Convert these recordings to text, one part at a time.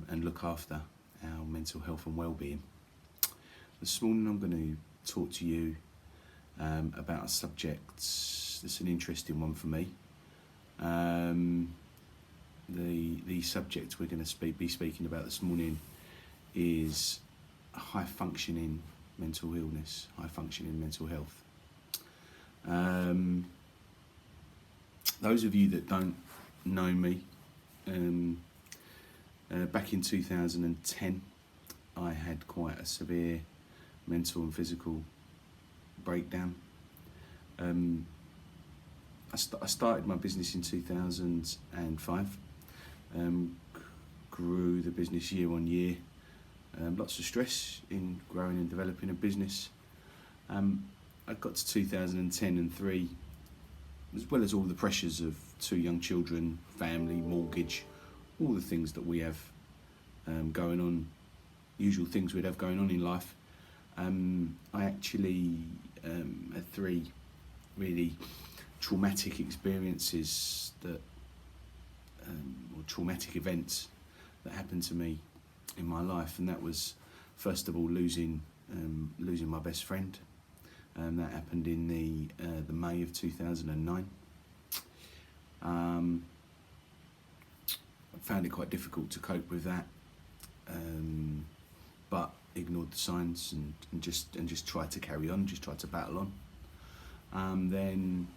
and look after our mental health and wellbeing. This morning I'm going to talk to you about a subject that's an interesting one for me. The subject we're going to be speaking about this morning is high functioning mental illness, high functioning mental health. Those of you that don't know me, back in 2010 I had quite a severe mental and physical breakdown. I started my business in 2005, grew the business year on year, lots of stress in growing and developing a business. I got to 2010 and 3, as well as all the pressures of 2 young children, family, mortgage, all the things that we have going on, usual things we'd have going on in life. I actually had 3 really traumatic experiences or traumatic events that happened to me in my life, and that was first of all losing my best friend. That happened in the May of 2009. I found it quite difficult to cope with that, but ignored the signs and just tried to carry on, just tried to battle on. Then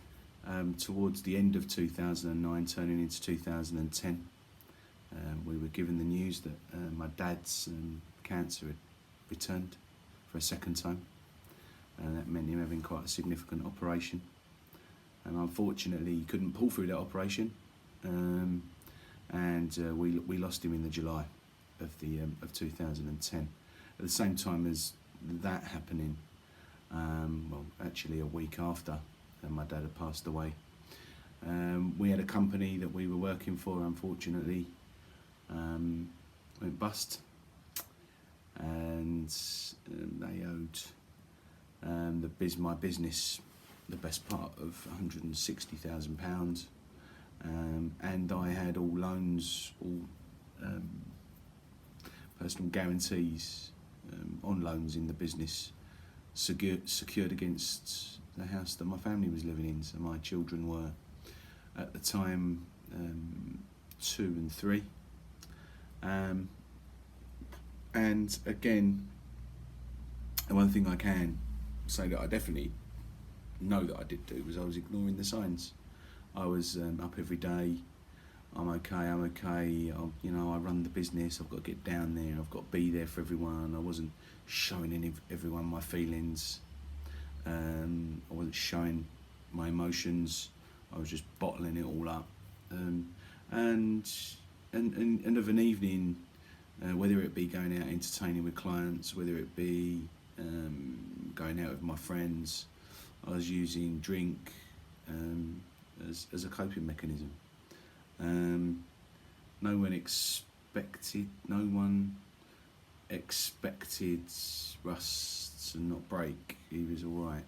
towards the end of 2009, turning into 2010, we were given the news that my dad's cancer had returned for a second time. That meant him having quite a significant operation, and unfortunately he couldn't pull through that operation, and we lost him in the July of 2010. At the same time as that happening, actually a week after my dad had passed away, we had a company that we were working for, unfortunately went bust, and they owed my business the best part of £160,000, and I had all loans, all personal guarantees on loans in the business secured against the house that my family was living in. So my children were at the time 2 and 3, and again, the one thing I can say that I definitely know that I did do was I was ignoring the signs. I was up every day. I'm okay. I run the business. I've got to get down there. I've got to be there for everyone. I wasn't showing everyone my feelings. I wasn't showing my emotions. I was just bottling it all up. And of an evening, whether it be going out entertaining with clients, whether it be going out with my friends, I was using drink as a coping mechanism. No one expected Russ to not break. He was all right.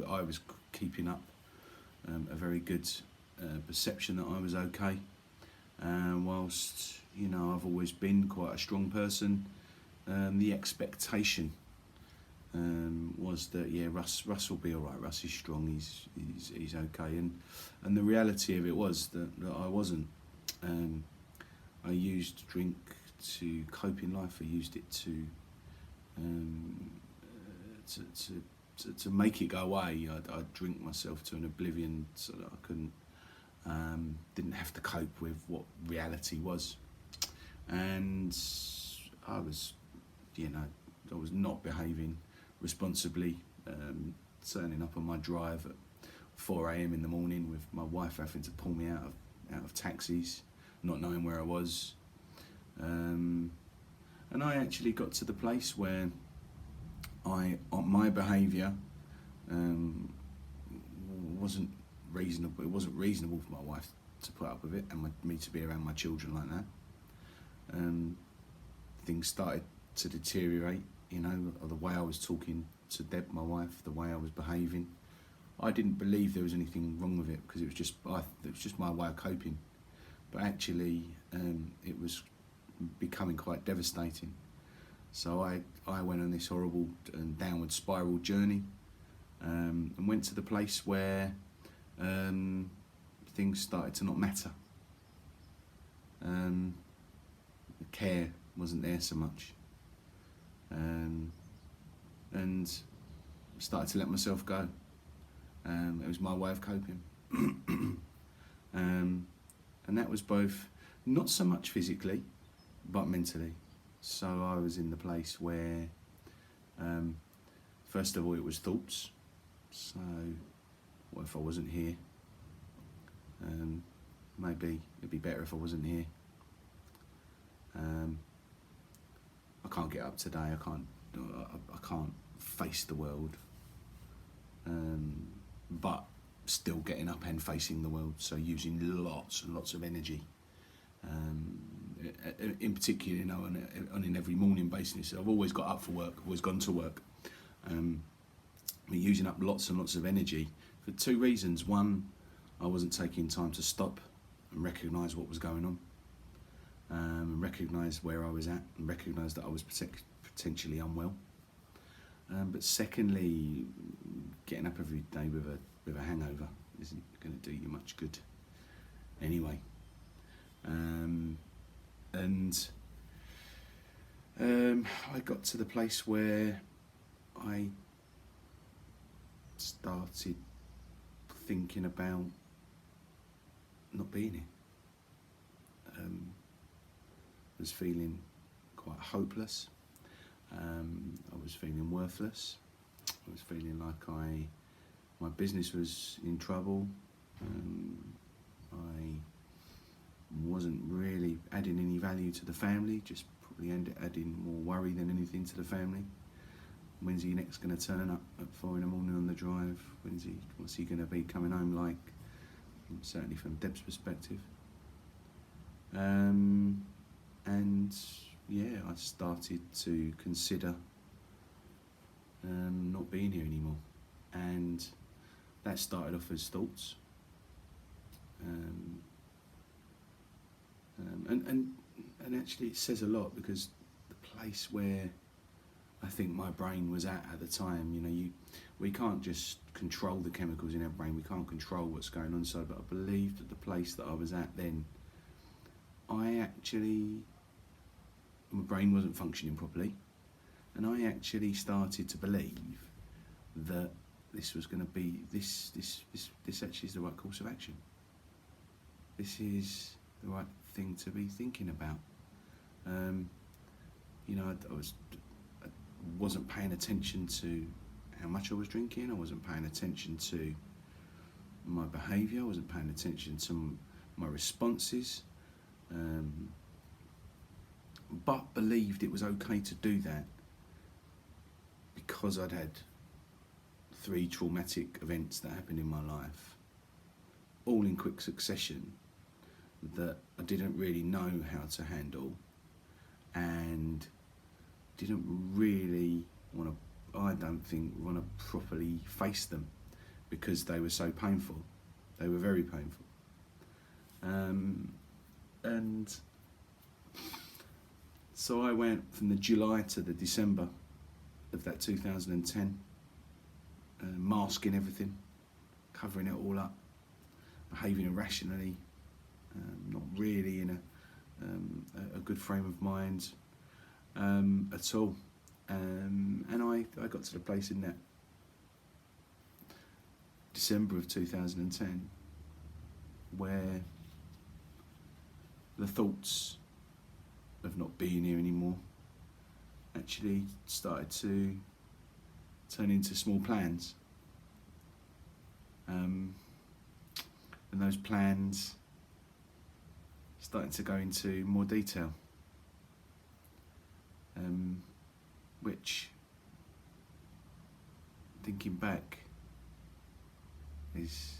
I was keeping up a very good perception that I was okay. Whilst I've always been quite a strong person, the expectation was that Russ will be all right. Russ is strong. He's okay. And the reality of it was that I wasn't. I used drink to cope in life. I used it to make it go away. I'd drink myself to an oblivion so that I didn't have to cope with what reality was. And I was not behaving responsibly, turning up on my drive at 4 a.m. in the morning with my wife having to pull me out of taxis, not knowing where I was. And I actually got to the place where my behaviour wasn't reasonable. It wasn't reasonable for my wife to put up with it, and me to be around my children like that. Things started to deteriorate. The way I was talking to Deb, my wife, the way I was behaving. I didn't believe there was anything wrong with it because it was just my way of coping. But actually, it was becoming quite devastating. So I went on this horrible and downward spiral journey, and went to the place where things started to not matter. The care wasn't there so much, and started to let myself go. It was my way of coping. And that was both, not so much physically, but mentally. So I was in the place where, first of all, it was thoughts. So, what if I wasn't here? Maybe it'd be better if I wasn't here. I can't get up today. I can't face the world. But still getting up and facing the world. So using lots and lots of energy. In particular, on an every morning basis. I've always got up for work, always gone to work. We're using up lots and lots of energy for two reasons. One, I wasn't taking time to stop and recognise what was going on, and recognise where I was at, and recognise that I was potentially unwell. But secondly, getting up every day with a hangover isn't going to do you much good anyway. I got to the place where I started thinking about not being here. I was feeling quite hopeless. I was feeling worthless. I was feeling like my business was in trouble. I wasn't really adding any value to the family, just probably adding more worry than anything to the family. When's he next going to turn up at 4 a.m. on the drive? What's he going to be coming home like? Certainly from Deb's perspective. And yeah, I started to consider not being here anymore. And that started off as thoughts. And actually it says a lot, because the place where I think my brain was at the time, we can't just control the chemicals in our brain, we can't control what's going on. So, but I believed that the place that I was at then, my brain wasn't functioning properly, and I actually started to believe that this was going to be, this actually is the right course of action. This is the right thing to be thinking about. I wasn't paying attention to how much I was drinking. I wasn't paying attention to my behaviour. I wasn't paying attention to my responses. But believed it was okay to do that because I'd had 3 traumatic events that happened in my life, all in quick succession, that I didn't really know how to handle, and didn't really want to properly face them, because they were so painful. They were very painful. And so I went from the July to the December of that 2010, masking everything, covering it all up, behaving irrationally, not really in a good frame of mind at all. And I got to the place in that December of 2010 where the thoughts of not being here anymore actually started to turn into small plans. And those plans started to go into more detail, which, thinking back, is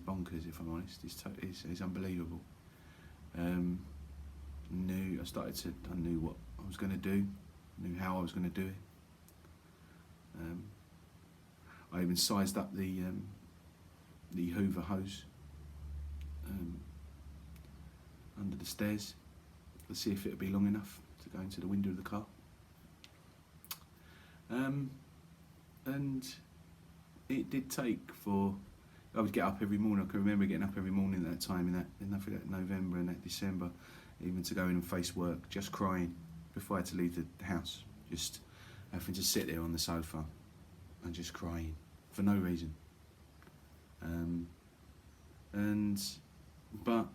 bonkers, if I'm honest. It's unbelievable. I knew what I was going to do, knew how I was going to do it. I even sized up the Hoover hose under the stairs to see if it would be long enough. to go into the window of the car. And it did take for, I would get up every morning. I can remember getting up every morning at that time in that November and that December, even to go in and face work, just crying before I had to leave the house, just having to sit there on the sofa and just crying for no reason. But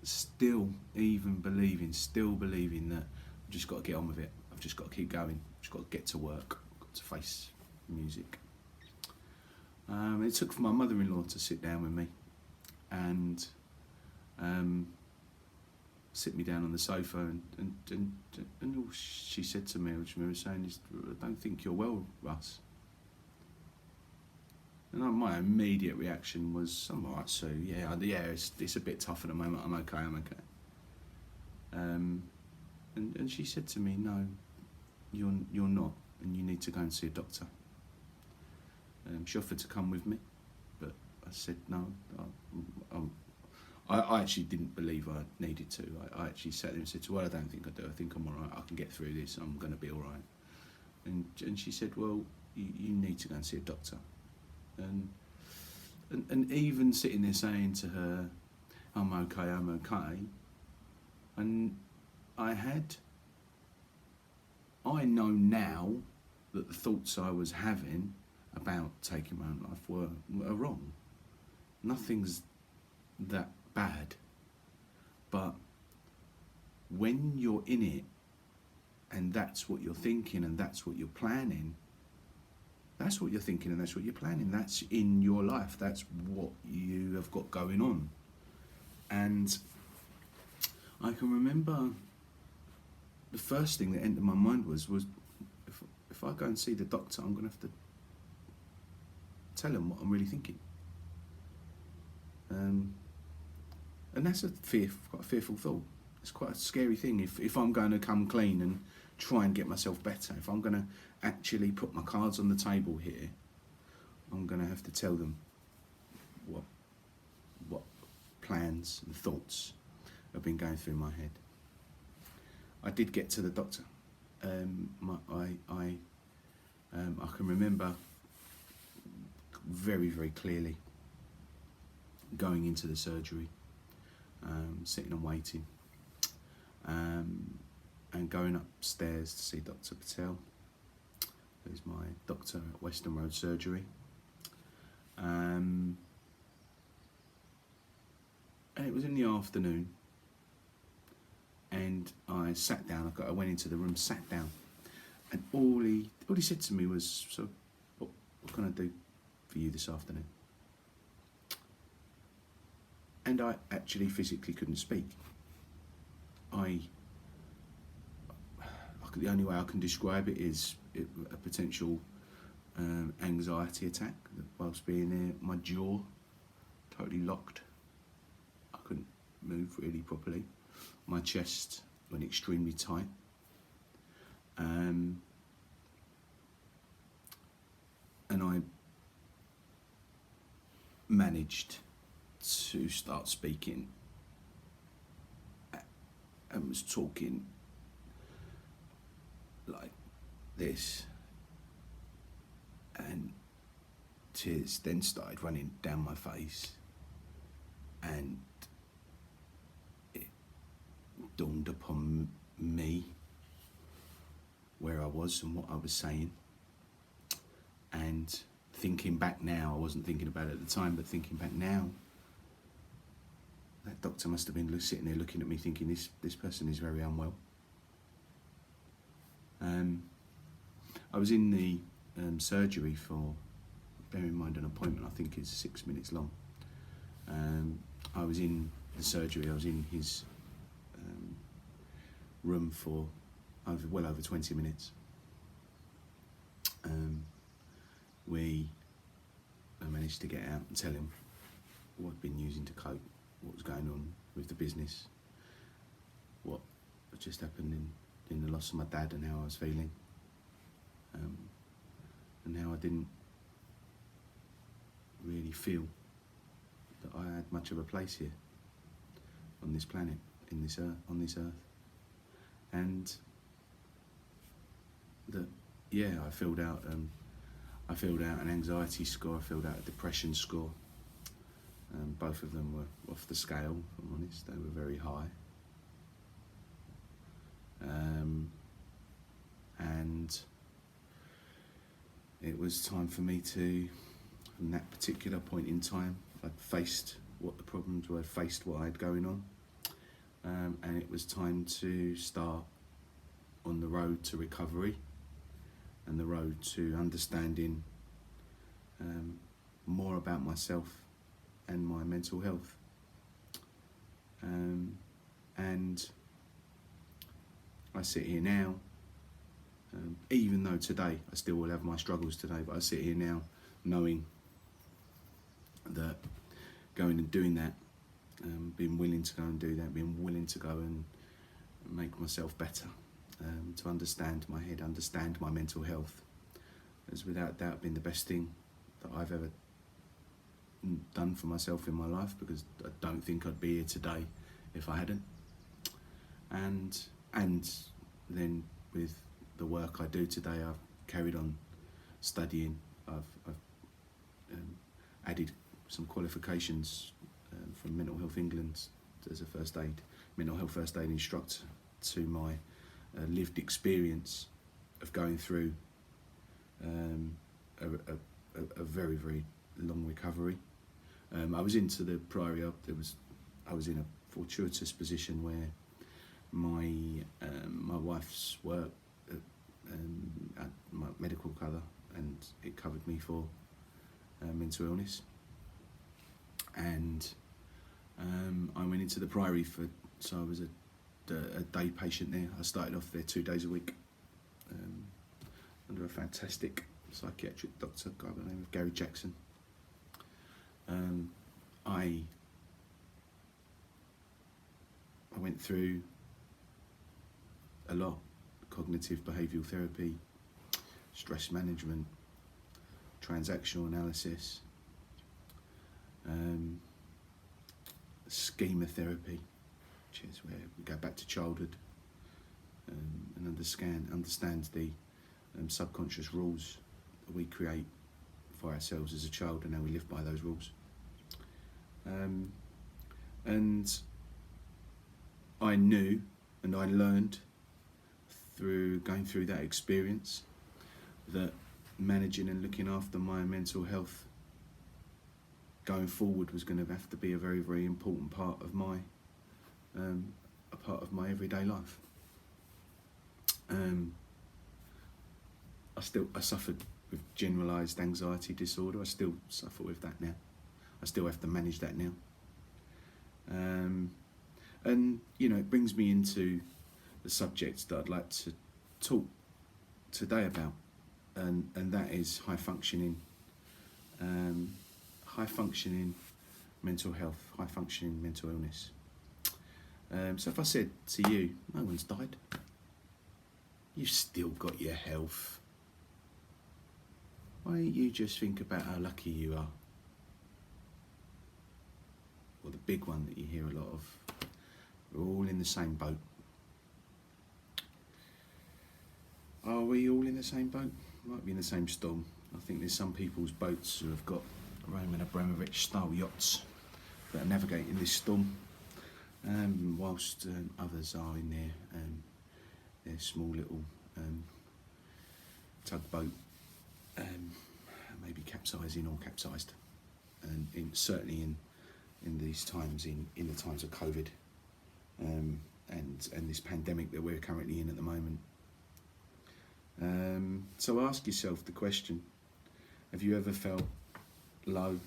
still believing that I've just got to get on with it. I've just got to keep going. I've just got to get to work. I've got to face music. It took for my mother-in-law to sit down with me and sit me down on the sofa, and all she said to me, which I remember saying, is, "I don't think you're well, Russ." And my immediate reaction was, "I'm alright, Sue. Yeah, it's a bit tough at the moment. I'm okay. And she said to me, "No, you're not, and you need to go and see a doctor." She offered to come with me, but I said no. I actually didn't believe I needed to. I actually sat there and said, "Well, I don't think I do. I think I'm alright. I can get through this. I'm going to be alright." And she said, "Well, you need to go and see a doctor." And even sitting there saying to her, I'm okay, and I know now that the thoughts I was having about taking my own life were wrong. Nothing's that bad, but when you're in it and that's what you're thinking and that's what you're planning, that's what you're thinking and that's what you're planning, that's in your life, that's what you have got going on. And I can remember the first thing that entered my mind was if I go and see the doctor, I'm going to have to tell him what I'm really thinking. And that's quite a fearful thought. It's quite a scary thing. If I'm going to come clean and try and get myself better, if I'm going to actually put my cards on the table here, I'm going to have to tell them what plans and thoughts have been going through my head. I did get to the doctor. I can remember very, very clearly going into the surgery, sitting and waiting, and going upstairs to see Dr. Patel, who's my doctor at Western Road Surgery. And it was in the afternoon, and I sat down. I went into the room, sat down, and all he said to me was, "So, what can I do for you this afternoon?" And I actually physically couldn't speak. The only way I can describe it is a potential anxiety attack. Whilst being there, my jaw totally locked. I couldn't move really properly. My chest went extremely tight. And I managed to start speaking and was talking like this, and tears then started running down my face, and it dawned upon me where I was and what I was saying. And thinking back now, I wasn't thinking about it at the time, but thinking back now, that doctor must have been sitting there looking at me thinking, this person is very unwell. I was in the surgery for, bear in mind an appointment I think is 6 minutes long. I was in the surgery, I was in his room for well over 20 minutes. I managed to get out and tell him what I'd been using to cope, what was going on with the business, what had just happened in the loss of my dad and how I was feeling, and how I didn't really feel that I had much of a place here on this planet, on this earth. And that, yeah, I filled out an anxiety score, I filled out a depression score. Both of them were off the scale, if I'm honest. They were very high. And it was time for me to, from that particular point in time, I'd faced what the problems were, faced what I had going on, and it was time to start on the road to recovery and the road to understanding more about myself and my mental health. And I sit here now, even though today I still will have my struggles today, but I sit here now knowing that going and doing that, being willing to go and do that, being willing to go and make myself better, to understand my head, understand my mental health, has without doubt been the best thing that I've ever done for myself in my life, because I don't think I'd be here today if I hadn't. And then with the work I do today, I've carried on studying. I've added some qualifications from Mental Health England as a mental health first aid instructor to my lived experience of going through a very, very long recovery. I was into the priory. I was in a fortuitous position where my wife's work, my medical cover, and it covered me for mental illness. And I went into the priory so I was a day patient there. I started off there 2 days a week under a fantastic psychiatric doctor, a guy by the name of Gary Jackson. I went through a lot: cognitive behavioural therapy, stress management, transactional analysis, schema therapy, which is where we go back to childhood and understand the subconscious rules that we create for ourselves as a child and how we live by those rules. And I knew and I learned through going through that experience that managing and looking after my mental health going forward was going to have to be a very, very important part of my everyday life. I suffered with generalised anxiety disorder. I still suffer with that now. I still have to manage that now. And it brings me into the subject that I'd like to talk today about, and that is high functioning mental health, high functioning mental illness. So if I said to you, no one's died, you've still got your health, why don't you just think about how lucky you are? Or the big one that you hear a lot of, we're all in the same boat. Are we all in the same boat? Might be in the same storm. I think there's some people's boats who have got Roman Abramovich style yachts that are navigating this storm, whilst others are in their small little tugboat, maybe capsizing or capsized, and certainly in these times, in the times of COVID, and this pandemic that we're currently in at the moment. So ask yourself the question: have you ever felt low,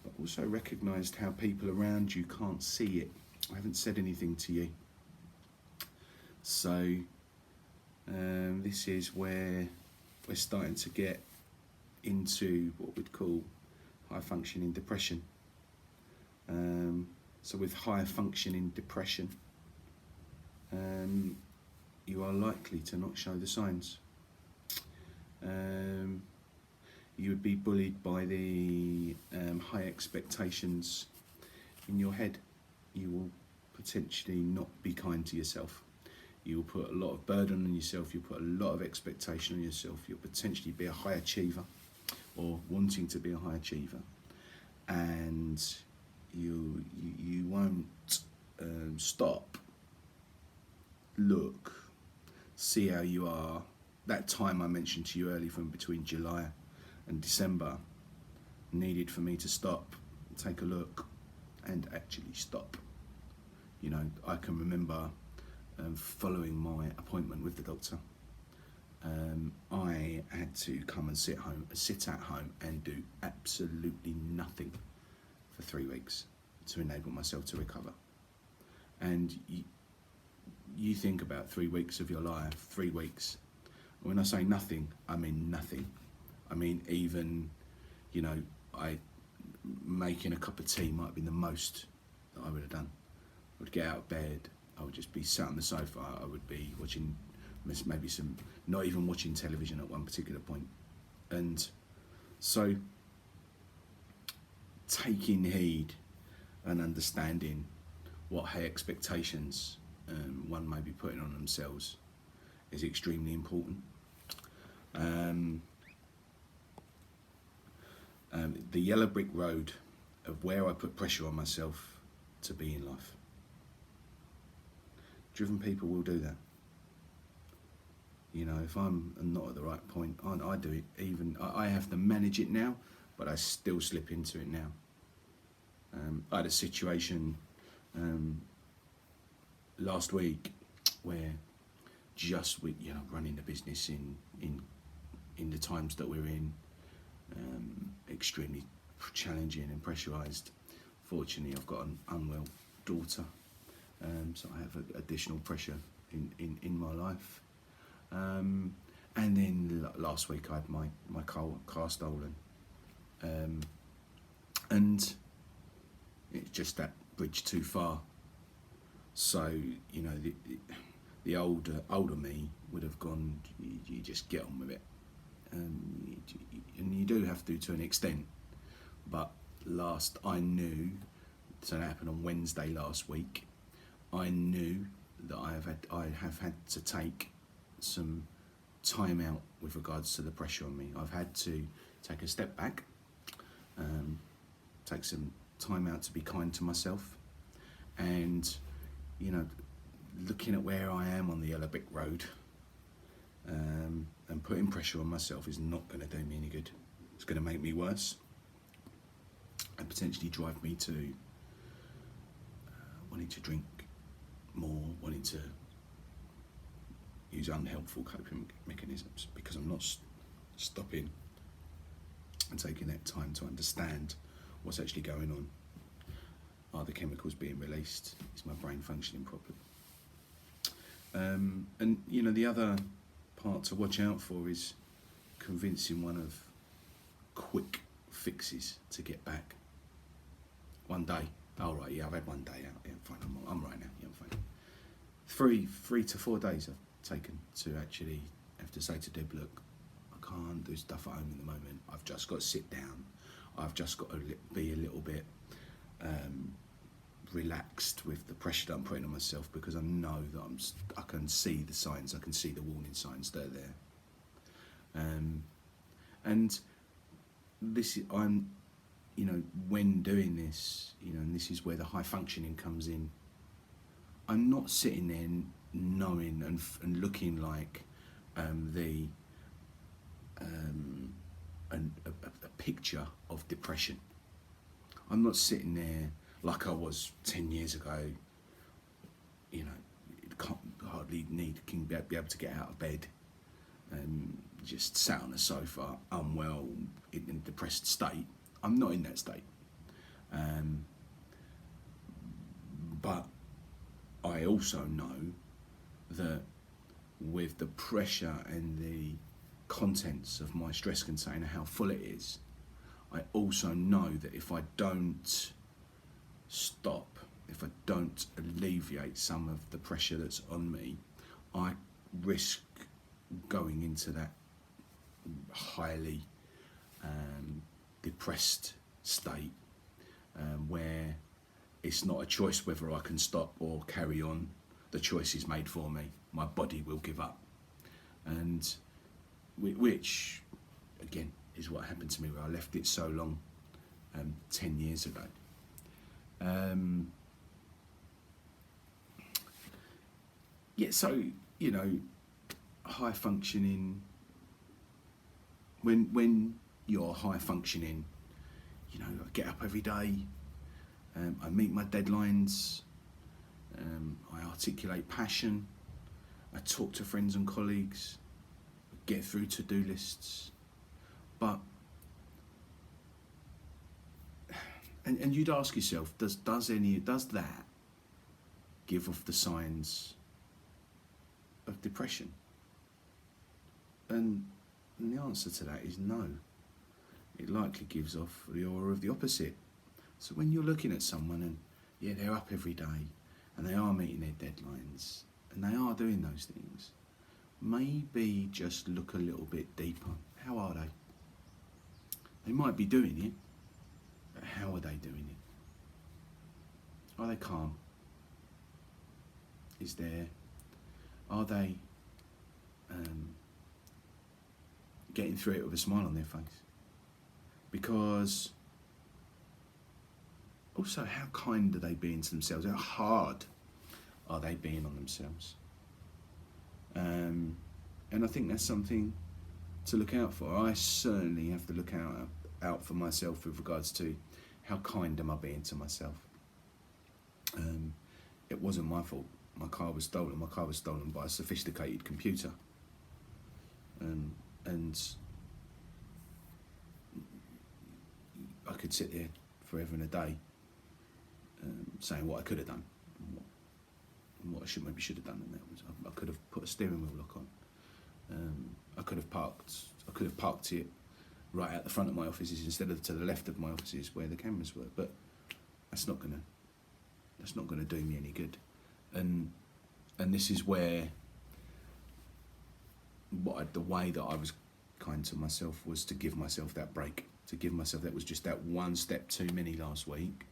but also recognised how people around you can't see it? I haven't said anything to you. So this is where we're starting to get into what we'd call high functioning depression. So with high functioning depression, you are likely to not show the signs. You would be bullied by the high expectations in your head. You will potentially not be kind to yourself. You'll put a lot of burden on yourself. You'll put a lot of expectation on yourself. You'll potentially be a high achiever, or wanting to be a high achiever, and you won't stop, look, see how you are. That time I mentioned to you earlier, from between July and December, needed for me to stop, take a look, and actually stop. You know, I can remember following my appointment with the doctor, I had to come and sit at home and do absolutely nothing for 3 weeks to enable myself to recover. And you think about 3 weeks of your life, 3 weeks. When I say nothing, I mean nothing. I mean, even, you know, making a cup of tea might have been the most that I would have done. I would get out of bed, I would just be sat on the sofa, I would be watching maybe not even watching television at one particular point. And so taking heed and understanding what high expectations one may be putting on themselves is extremely important. The yellow brick road of where I put pressure on myself to be in life. Driven people will do that. You know, if I'm not at the right point, I do it. Even I have to manage it now, but I still slip into it now. I had a situation last week where just with, you know, running the business in the times that we're in, extremely challenging and pressurised. Fortunately, I've got an unwell daughter, so I have additional pressure in my life. And then last week I had my car stolen, and it's just that bridge too far. So, you know, the older me would have gone, you just get on with it, and you do have to an extent. But I knew, so that happened on Wednesday last week, I knew that I have had to take some time out with regards to the pressure on me. I've had to take a step back, take some time out to be kind to myself, and, you know, looking at where I am on the yellow brick road, and putting pressure on myself is not going to do me any good. It's going to make me worse and potentially drive me to wanting to drink more, wanting to use unhelpful coping mechanisms, because I'm not stopping and taking that time to understand what's actually going on. Are the chemicals being released? Is my brain functioning properly? And, you know, the other part to watch out for is convincing one of quick fixes to get back. One day, all right, yeah, I've had one day out, yeah, fine, I'm right now, yeah, I'm fine. 3 to 4 days I've taken to actually have to say to Deb, look, I can't do stuff at home at the moment. I've just got to sit down. I've just got to be a little bit relaxed with the pressure that I'm putting on myself, because I know that I can see the signs, I can see the warning signs that are there. And this, I'm, you know, when doing this, you know, and this is where the high functioning comes in, I'm not sitting there knowing and looking like a picture of depression. I'm not sitting there like I was 10 years ago, you know, can be able to get out of bed, just sat on the sofa, unwell, in a depressed state. I'm not in that state. But I also know that with the pressure and the contents of my stress container, how full it is, I also know that if I don't stop, if I don't alleviate some of the pressure that's on me, I risk going into that highly depressed state, where it's not a choice whether I can stop or carry on. the choice is made for me. My body will give up. And which, again, is what happened to me where I left it so long, 10 years ago. Yeah, so, you know, high functioning, when you're high functioning, you know, I get up every day, I meet my deadlines, I articulate passion, I talk to friends and colleagues, I get through to-do lists, but, and you'd ask yourself, does that give off the signs of depression? And the answer to that is no. It likely gives off the aura of the opposite. So when you're looking at someone and, yeah, they're up every day and they are meeting their deadlines and they are doing those things, maybe just look a little bit deeper. How are they? They might be doing it, but how are they doing it? Are they calm? Are they getting through it with a smile on their face? Because also, how kind are they being to themselves? How hard are they being on themselves? And I think that's something to look out for. I certainly have to look out for myself with regards to how kind am I being to myself. It wasn't my fault. My car was stolen. My car was stolen by a sophisticated computer. And I could sit there forever and a day saying what I could have done and what I maybe should have done. And that was, I could have put a steering wheel lock on. I could have parked it right out the front of my offices instead of to the left of my offices where the cameras were. But that's not gonna do me any good. And this is where the way that I was kind to myself was to give myself that break, to give myself, that was just that one step too many last week,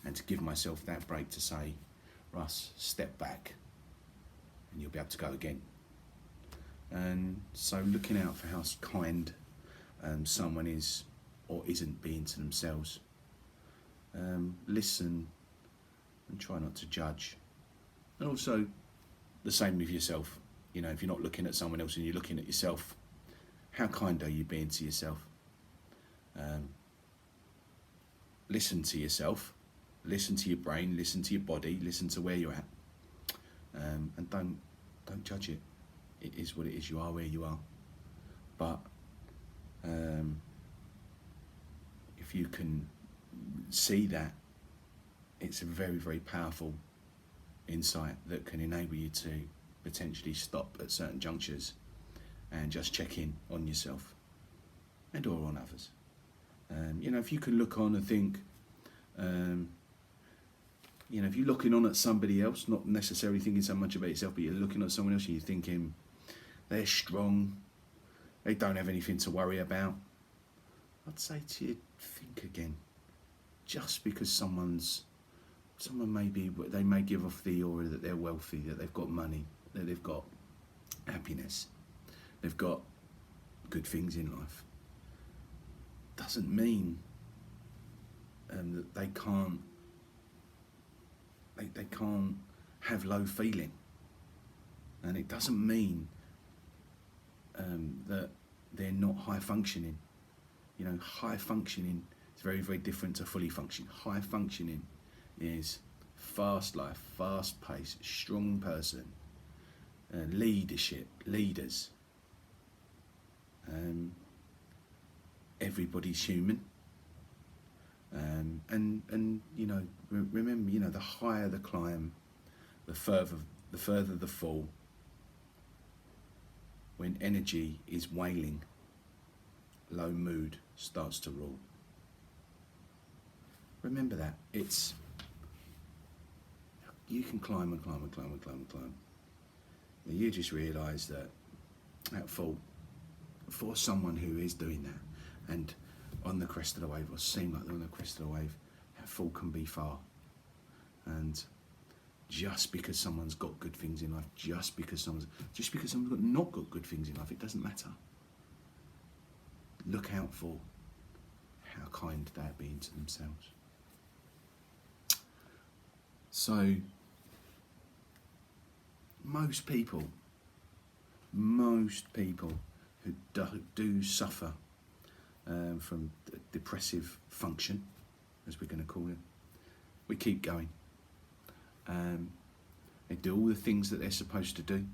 and to give myself that break to say, Russ, step back and you'll be able to go again. And so looking out for how kind someone is or isn't being to themselves. Listen and try not to judge. And also the same with yourself. You know, if you're not looking at someone else and you're looking at yourself, how kind are you being to yourself? Listen to yourself, listen to your brain, listen to your body, listen to where you're at, and don't judge it. It is what it is. You are where you are. But if you can see that, it's a very, very powerful insight that can enable you to potentially stop at certain junctures and just check in on yourself and or on others. You know, if you can look on and think, you know, if you're looking on at somebody else, not necessarily thinking so much about yourself, but you're looking at someone else and you're thinking, they're strong, they don't have anything to worry about, I'd say to you, think again. Just because someone they may give off the aura that they're wealthy, that they've got money, that they've got happiness, they've got good things in life, doesn't mean that they can't have low feeling, and it doesn't mean that they're not high functioning. You know, high functioning is very, very different to fully functioning. High functioning is fast life, fast pace, strong person, leadership, leaders. Everybody's human. And you know, remember, you know, the higher the climb, the further the fall. When energy is waning, low mood starts to rule. Remember that. You can climb and climb and climb and climb and climb. And you just realise that at fall, for someone who is doing that and on the crest of the wave, or seem like they're on the crest of the wave, that fall can be far. And just because someone's got good things in life, just because someone's got not got good things in life, it doesn't matter. Look out for how kind they're being to themselves. So most people who do suffer from depressive function, as we're going to call it, we keep going. They do all the things that they're supposed to do,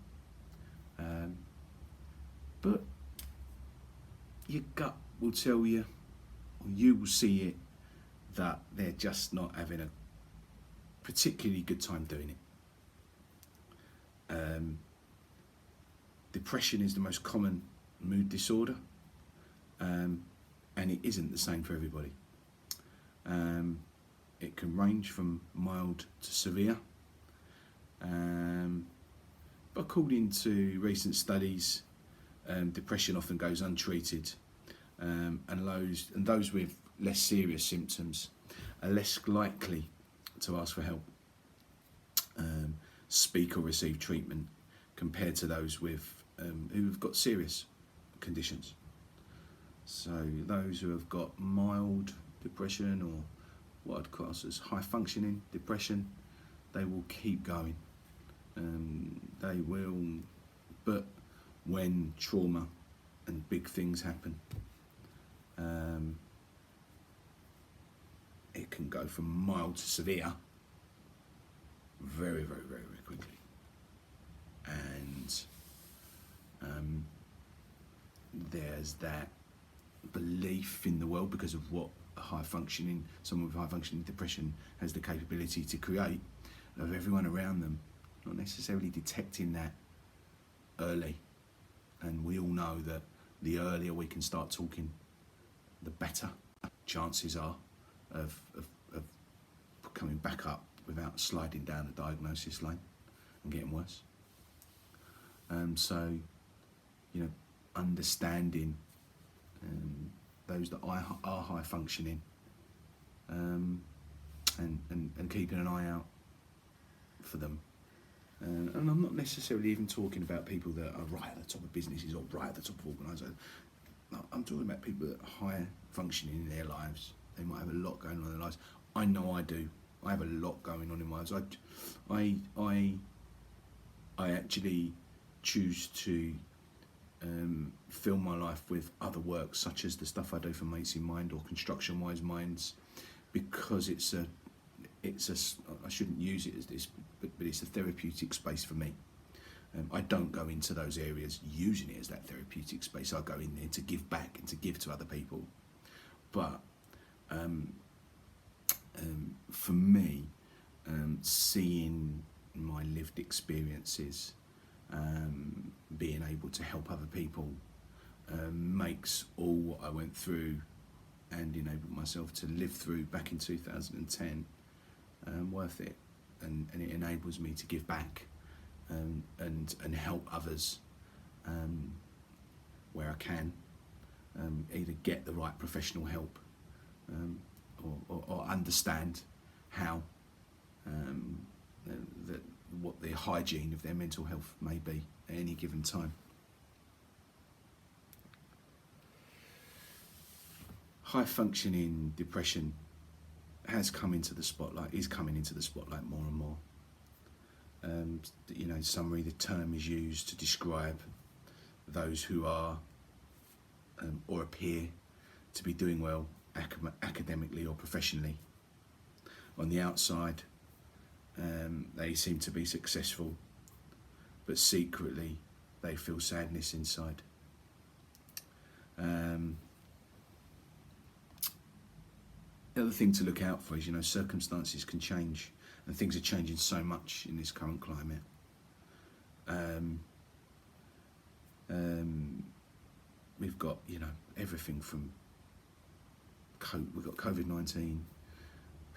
but your gut will tell you, or you will see it, that they're just not having a particularly good time doing it. Depression is the most common mood disorder, and it isn't the same for everybody. It can range from mild to severe, but according to recent studies, depression often goes untreated, and those with less serious symptoms are less likely to ask for help, speak or receive treatment, compared to those with who've got serious conditions. So those who have got mild depression, or what I'd class as high functioning depression, they will keep going. They will, but when trauma and big things happen, it can go from mild to severe very, very, very, very quickly. And there's that belief in the world, because of what someone with high functioning depression has the capability to create, of everyone around them not necessarily detecting that early. And we all know that the earlier we can start talking, the better chances are of coming back up without sliding down the diagnosis lane and getting worse. So, understanding those that are high functioning, and keeping an eye out for them. And I'm not necessarily even talking about people that are right at the top of businesses or right at the top of organisations. No, I'm talking about people that are high functioning in their lives. They might have a lot going on in their lives. I know I do. I have a lot going on in my lives. I actually choose to fill my life with other work, such as the stuff I do for Mates in Mind or Construction Wise Minds, because I shouldn't use it as this, but it's a therapeutic space for me. I don't go into those areas using it as that therapeutic space. I go in there to give back and to give to other people. But for me, seeing my lived experiences, being able to help other people, makes all what I went through and enabled myself to live through back in 2010 worth it, and it enables me to give back and help others where I can, either get the right professional help or understand how what the hygiene of their mental health may be at any given time. High functioning depression is coming into the spotlight more and more. Summary, the term is used to describe those who are or appear to be doing well academically or professionally. On the outside, they seem to be successful, but secretly they feel sadness inside. The other thing to look out for is, circumstances can change, and things are changing so much in this current climate. We've got, everything from we've got COVID-19,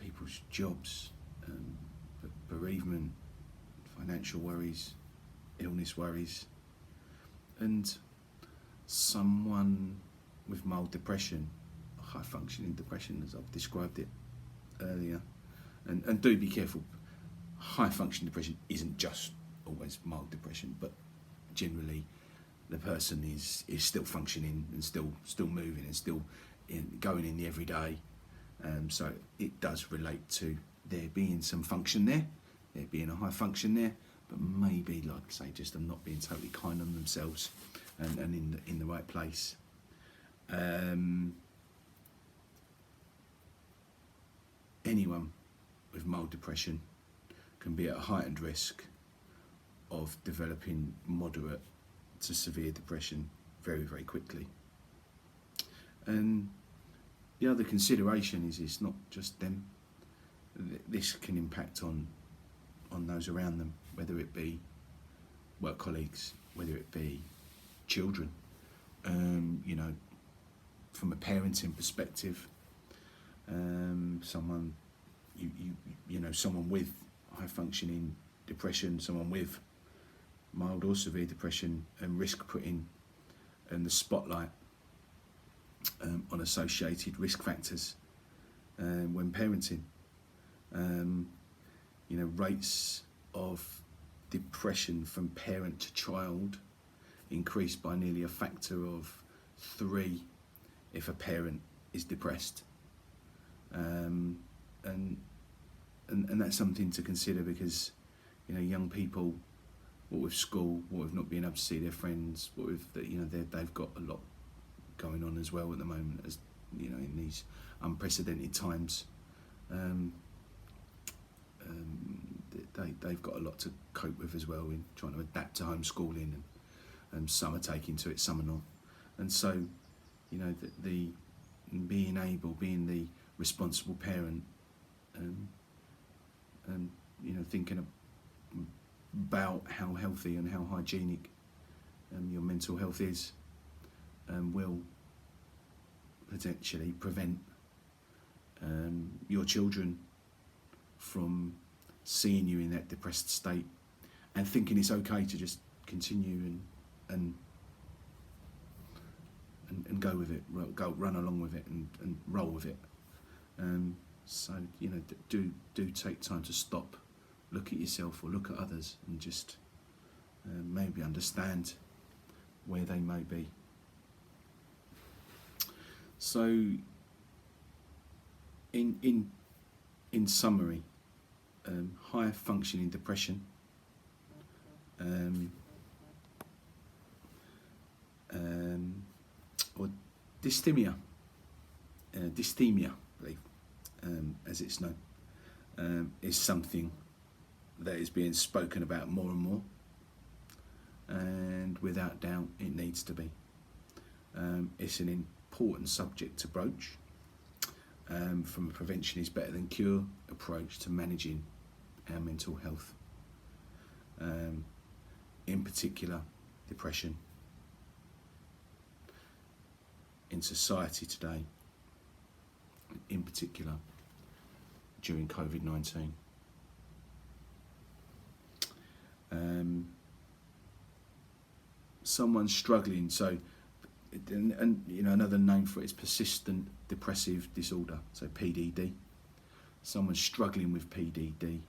people's jobs, bereavement, financial worries, illness worries, and someone with mild depression, high functioning depression as I've described it earlier, and do be careful. high function depression isn't just always mild depression, but generally the person is still functioning and still moving and still going in the everyday. So it does relate to there being some function there being a high function there, but maybe, like I say, just them not being totally kind on themselves and in the right place. Anyone with mild depression can be at a heightened risk of developing moderate to severe depression very, very quickly. And the other consideration is it's not just them. This can impact on those around them, whether it be work colleagues, whether it be children. You know, from a parenting perspective, someone you know, someone with high functioning depression, someone with mild or severe depression, and risk putting the spotlight on associated risk factors when parenting. You know, rates of depression from parent to child increase by nearly a factor of 3 if a parent is depressed. And that's something to consider, because, you know, young people, what with school, what with not being able to see their friends, what with you know, they've got a lot going on as well at the moment, as you know, in these unprecedented times. They've got a lot to cope with as well in trying to adapt to homeschooling, and some are taking to it, some are not. And so, you know, the being the responsible parent, and you know, thinking about how healthy and how hygienic your mental health is, will potentially prevent your children from seeing you in that depressed state and thinking it's okay to just continue and go with it, run along with it, and roll with it. So, you know, do take time to stop, look at yourself or look at others, and just maybe understand where they may be. So, in summary, high functioning depression, or dysthymia, I believe, as it's known, is something that is being spoken about more and more, and without doubt it needs to be. It's an important subject to broach, from a prevention is better than cure approach to managing our mental health, in particular depression. In society today, in particular during COVID-19. Someone struggling, so, and you know, another name for it is persistent depressive disorder, so PDD. Someone struggling with PDD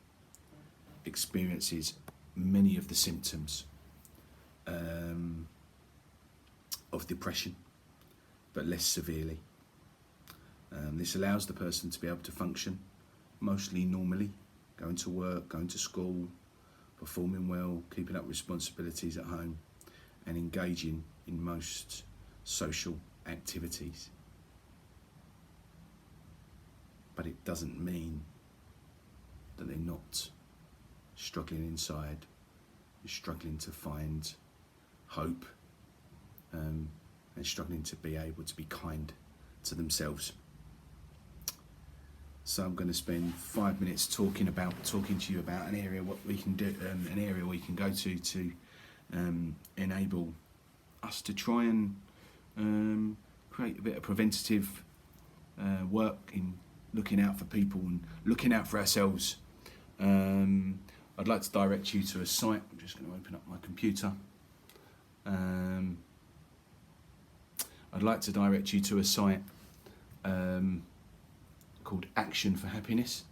experiences many of the symptoms of depression, but less severely. This allows the person to be able to function mostly normally, going to work, going to school, performing well, keeping up responsibilities at home, and engaging in most social activities. But it doesn't mean that they're not struggling inside, struggling to find hope, and struggling to be able to be kind to themselves. So I'm going to spend 5 minutes talking to you about an area what we can do, an area we can go to enable us to try and create a bit of preventative work in looking out for people and looking out for ourselves. I'd like to direct you to a site. I'm just going to open up my computer. I'd like to direct you to a site called Action for Happiness.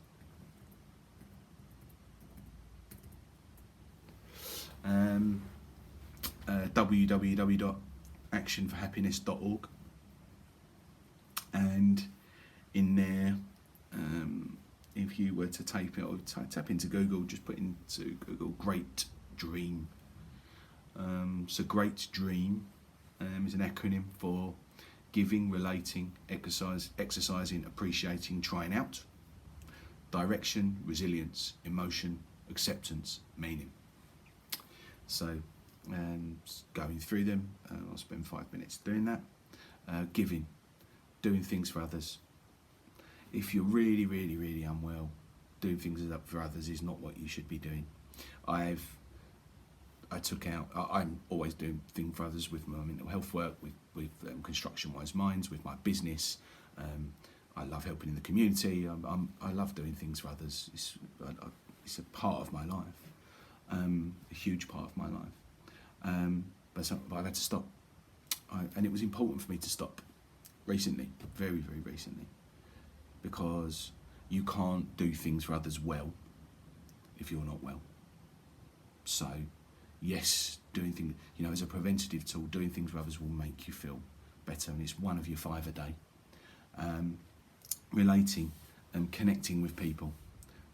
www.actionforhappiness.org, and in there, if you were to type it or tap into Google, just put into Google Great Dream. So Great Dream is an acronym for giving, relating, exercising, appreciating, trying out, direction, resilience, emotion, acceptance, meaning. So going through them, I'll spend 5 minutes doing that. Giving, doing things for others. If you're really, really, really unwell, doing things for others is not what you should be doing. I'm always doing things for others with my mental health work, with Construction Wise Minds, with my business. I love helping in the community. I love doing things for others. It's a part of my life, a huge part of my life. But I've had to stop, and it was important for me to stop recently, very, very recently, because you can't do things for others well if you're not well. So, yes, doing things, as a preventative tool, doing things for others will make you feel better, and it's one of your 5 a day. Relating and connecting with people,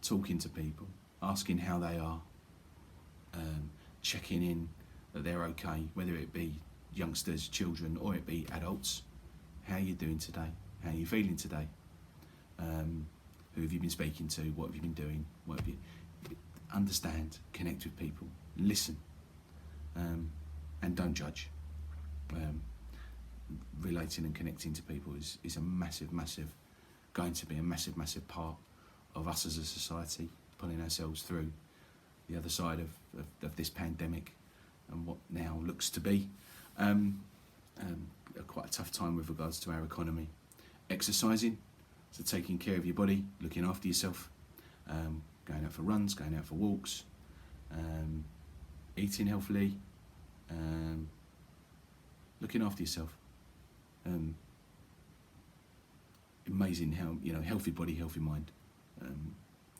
talking to people, asking how they are, checking in that they're okay, whether it be youngsters, children, or it be adults. How are you doing today? How are you feeling today? Who have you been speaking to? What have you been doing? Understand, connect with people, listen, and don't judge. Relating and connecting to people is going to be a massive part of us as a society, pulling ourselves through the other side of this pandemic and what now looks to be quite a tough time with regards to our economy. Exercising, so taking care of your body, looking after yourself, going out for runs, going out for walks, eating healthily, looking after yourself. Amazing how, healthy body, healthy mind.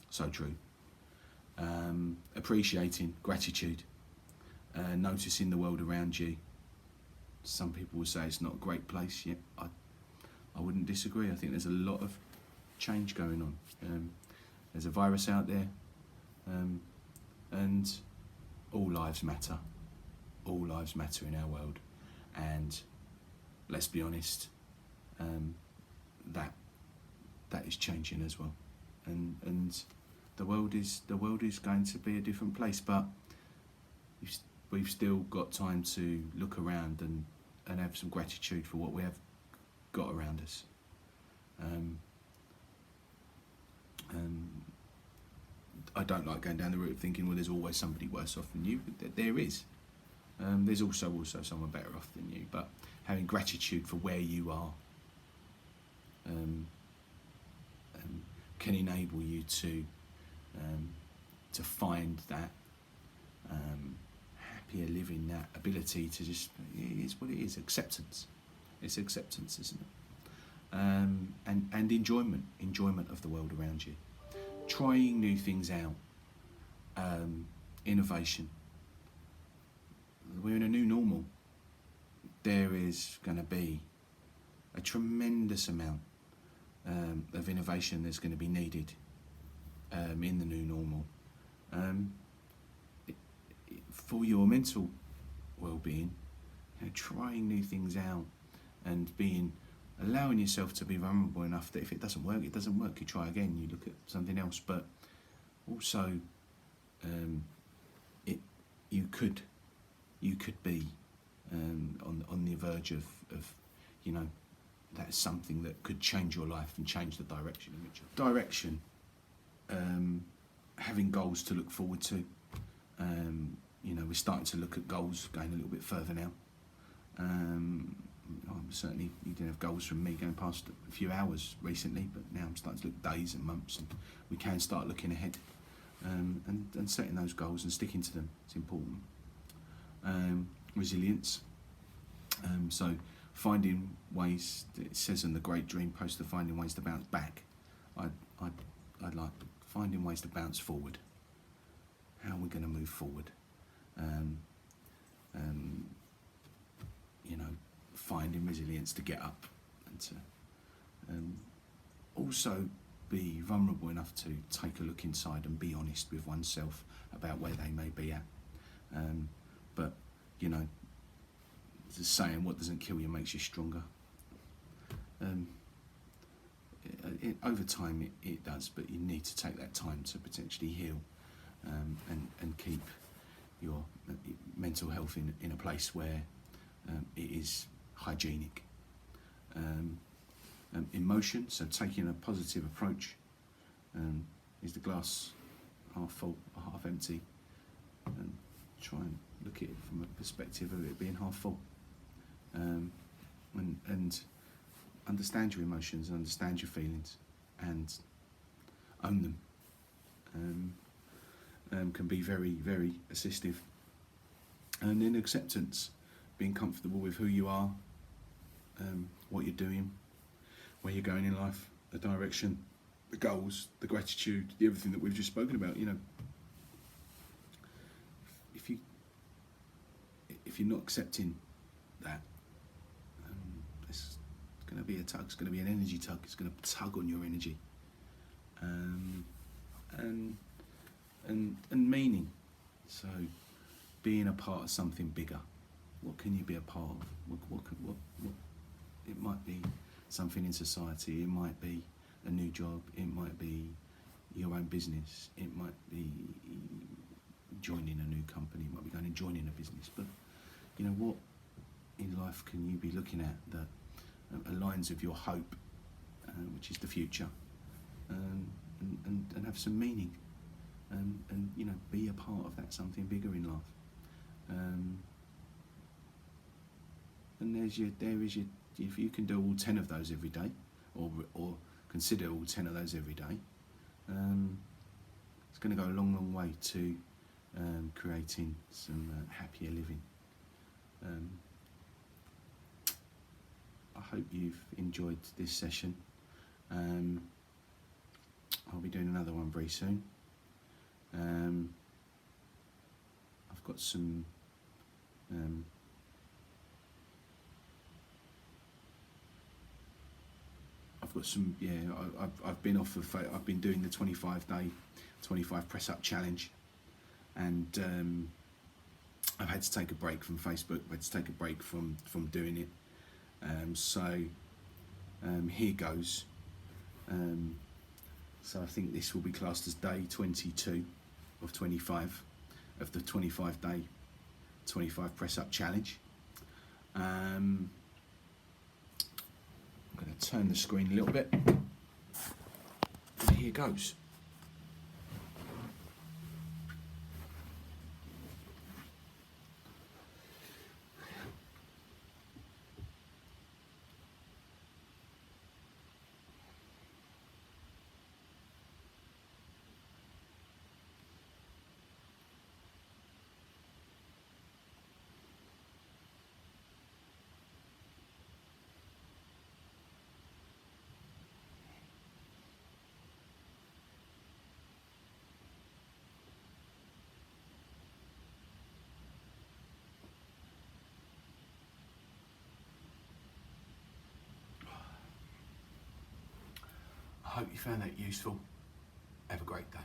So true. Appreciating, gratitude, noticing the world around you. Some people will say it's not a great place. Yeah, I wouldn't disagree. I think there's a lot of change going on. There's a virus out there, and all lives matter. All lives matter in our world, and let's be honest, that is changing as well, and the world is going to be a different place, but we've still got time to look around and have some gratitude for what we have got around us. I don't like going down the route of thinking, well, there's always somebody worse off than you. There is. There's also someone better off than you, but having gratitude for where you are can enable you to find that happier living, that ability to just, it is what it is, acceptance. It's acceptance, isn't it? And enjoyment of the world around you. Trying new things out, innovation. We're in a new normal. There is going to be a tremendous amount of innovation that's going to be needed in the new normal. For your mental well-being, trying new things out and allowing yourself to be vulnerable enough that if it doesn't work, you try again, you look at something else, but also you could be on the verge of that's something that could change your life and change the direction in which having goals to look forward to. We're starting to look at goals going a little bit further now. Certainly you didn't have goals from me going past a few hours recently, but now I'm starting to look days and months, and we can start looking ahead and setting those goals and sticking to them. It's important. Resilience. So finding ways, it says in the Great Dream poster, finding ways to bounce back. I'd like finding ways to bounce forward. How are we going to move forward? um, um, you know, finding resilience to get up and to also be vulnerable enough to take a look inside and be honest with oneself about where they may be at. But, you know, the saying, what doesn't kill you makes you stronger. Over time it does, but you need to take that time to potentially heal and keep your mental health in a place where it is hygienic. Emotion, so taking a positive approach. Is the glass half full or half empty? And try and look at it from a perspective of it being half full. And understand your emotions, understand your feelings, and own them. Can be very, very assistive. And then acceptance, being comfortable with who you are, what you're doing, where you're going in life, the direction, the goals, the gratitude, everything that we've just spoken about. You know, if you're not accepting that, it's going to be a tug. It's going to be an energy tug. It's going to tug on your energy, and meaning. So, being a part of something bigger. What can you be a part of? What it might be something in society. It might be a new job. It might be your own business. It might be joining a new company. It might be going and joining a business. But you know, what in life can you be looking at that aligns with your hope, which is the future, and have some meaning, and you know, be a part of that something bigger in life. And there is your. If you can do all 10 of those every day, or consider all 10 of those every day, it's going to go a long, long way to creating some happier living. I hope you've enjoyed this session. I'll be doing another one very soon. I've got some I've been off of, I've been doing the 25-day 25 press up challenge, and I've had to take a break from Facebook. I've had to take a break from doing it. So here goes. So I think this will be classed as day 22 of 25 of the 25-day 25 press up challenge. I'm going to turn the screen a little bit, and here goes. I hope you found that useful. Have a great day.